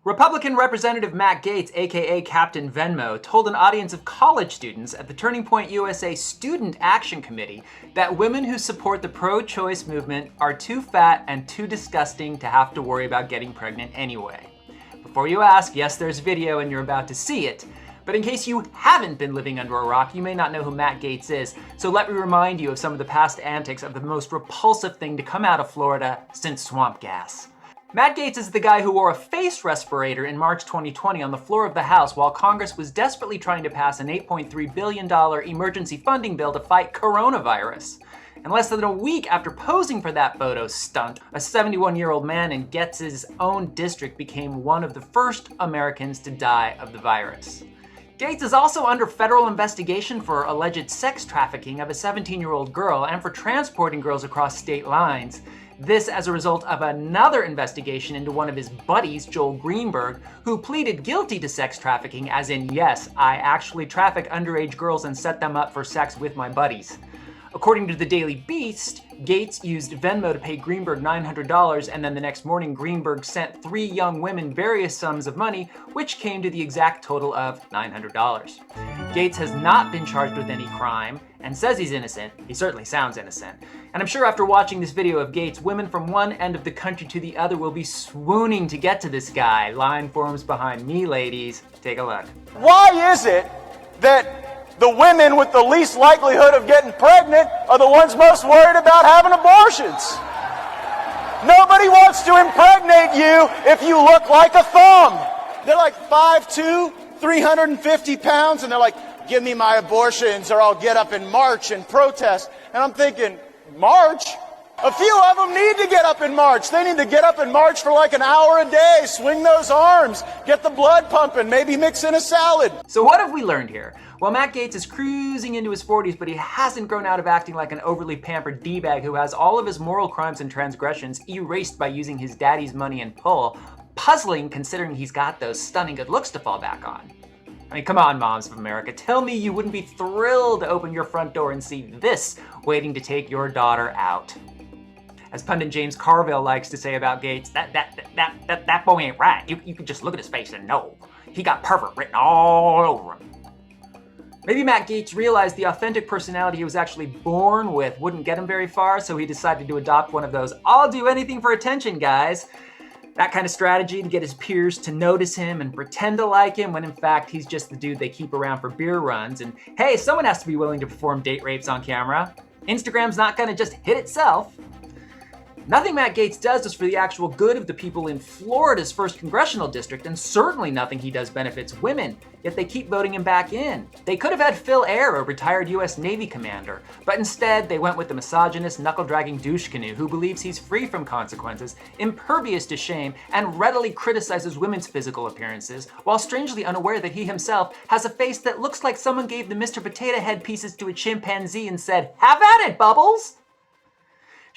Republican Representative Matt Gaetz, aka Captain Venmo, told an audience of college students at the Turning Point USA Student Action Committee that women who support the pro-choice movement are too fat and too disgusting to have to worry about getting pregnant anyway. Before you ask, yes, there's video and you're about to see it. But in case you haven't been living under a rock, you may not know who Matt Gaetz is, so let me remind you of some of the past antics of the most repulsive thing to come out of Florida since swamp gas. Matt Gaetz is the guy who wore a face respirator in March 2020 on the floor of the House while Congress was desperately trying to pass an $8.3 billion emergency funding bill to fight coronavirus. And less than a week after posing for that photo stunt, a 71-year-old man in Gaetz's own district became one of the first Americans to die of the virus. Gaetz is also under federal investigation for alleged sex trafficking of a 17-year-old girl and for transporting girls across state lines. This as a result of another investigation into one of his buddies, Joel Greenberg, who pleaded guilty to sex trafficking, as in, yes, I actually traffic underage girls and set them up for sex with my buddies. According to the Daily Beast, Gaetz used Venmo to pay Greenberg $900, and then the next morning Greenberg sent 3 young women various sums of money, which came to the exact total of $900. Gaetz has not been charged with any crime and says he's innocent. He certainly sounds innocent. And I'm sure after watching this video of Gaetz, women from one end of the country to the other will be swooning to get to this guy. Line forms behind me, ladies. Take a look. Why is it that the women with the least likelihood of getting pregnant are the ones most worried about having abortions? Nobody wants to impregnate you if you look like a thumb. They're like 5'2", 350 pounds, and they're like, give me my abortions or I'll get up and march and protest. And I'm thinking, march? A few of them need to get up and march. They need to get up and march for like an hour a day, swing those arms, get the blood pumping, maybe mix in a salad. So what have we learned here? Well, Matt Gaetz is cruising into his 40s, but he hasn't grown out of acting like an overly pampered D-bag who has all of his moral crimes and transgressions erased by using his daddy's money and pull. Puzzling considering he's got those stunning good looks to fall back on. I mean, come on, moms of America. Tell me you wouldn't be thrilled to open your front door and see this waiting to take your daughter out. As pundit James Carville likes to say about Gaetz, that boy ain't right. You can just look at his face and know. He got pervert written all over him. Maybe Matt Gaetz realized the authentic personality he was actually born with wouldn't get him very far, so he decided to adopt one of those I'll do anything for attention guys. That kind of strategy to get his peers to notice him and pretend to like him when in fact he's just the dude they keep around for beer runs. And hey, someone has to be willing to perform date rapes on camera. Instagram's not gonna just hit itself. Nothing Matt Gaetz does is for the actual good of the people in Florida's 1st Congressional District, and certainly nothing he does benefits women, yet they keep voting him back in. They could have had Phil Ayer, a retired US Navy commander, but instead they went with the misogynist, knuckle-dragging douche canoe who believes he's free from consequences, impervious to shame, and readily criticizes women's physical appearances, while strangely unaware that he himself has a face that looks like someone gave the Mr. Potato Head pieces to a chimpanzee and said, "Have at it, Bubbles!"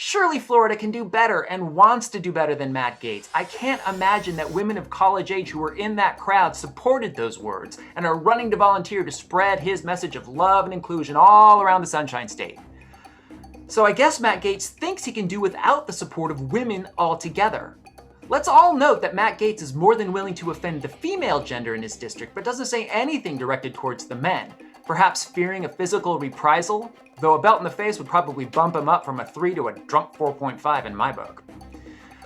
Surely Florida can do better and wants to do better than Matt Gaetz. I can't imagine that women of college age who were in that crowd supported those words and are running to volunteer to spread his message of love and inclusion all around the Sunshine State. So I guess Matt Gaetz thinks he can do without the support of women altogether. Let's all note that Matt Gaetz is more than willing to offend the female gender in his district, but doesn't say anything directed towards the men. Perhaps fearing a physical reprisal, though a belt in the face would probably bump him up from a 3 to a drunk 4.5 in my book.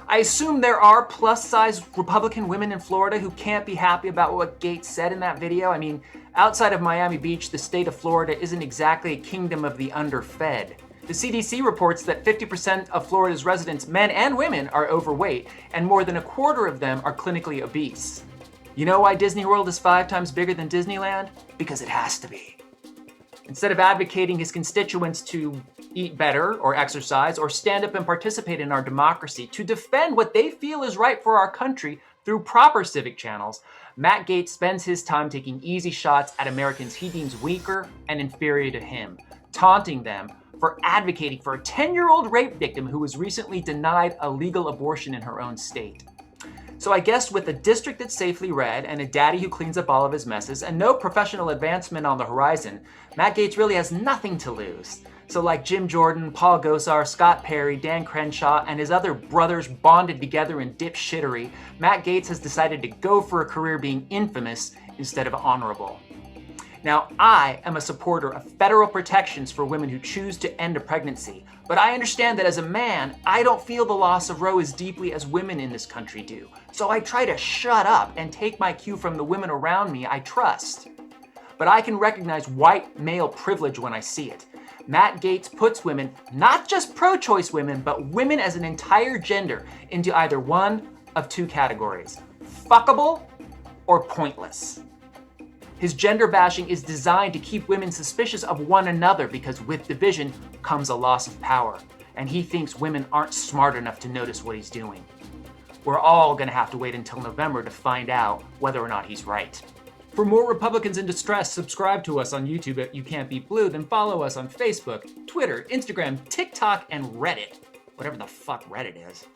I assume there are plus-size Republican women in Florida who can't be happy about what Gaetz said in that video. I mean, outside of Miami Beach, the state of Florida isn't exactly a kingdom of the underfed. The CDC reports that 50% of Florida's residents, men and women, are overweight, and more than a quarter of them are clinically obese. You know why Disney World is 5 times bigger than Disneyland? Because it has to be. Instead of advocating his constituents to eat better or exercise or stand up and participate in our democracy, to defend what they feel is right for our country through proper civic channels, Matt Gaetz spends his time taking easy shots at Americans he deems weaker and inferior to him, taunting them for advocating for a 10-year-old rape victim who was recently denied a legal abortion in her own state. So I guess with a district that's safely red and a daddy who cleans up all of his messes and no professional advancement on the horizon, Matt Gaetz really has nothing to lose. So like Jim Jordan, Paul Gosar, Scott Perry, Dan Crenshaw, and his other brothers bonded together in dipshittery, Matt Gaetz has decided to go for a career being infamous instead of honorable. Now, I am a supporter of federal protections for women who choose to end a pregnancy, but I understand that as a man, I don't feel the loss of Roe as deeply as women in this country do. So I try to shut up and take my cue from the women around me I trust. But I can recognize white male privilege when I see it. Matt Gaetz puts women, not just pro-choice women, but women as an entire gender, into either one of two categories: fuckable or pointless. His gender bashing is designed to keep women suspicious of one another because with division comes a loss of power, and he thinks women aren't smart enough to notice what he's doing. We're all gonna have to wait until November to find out whether or not he's right. For more Republicans in distress, subscribe to us on YouTube at YouCantBeatBlue, then follow us on Facebook, Twitter, Instagram, TikTok, and Reddit. Whatever the fuck Reddit is.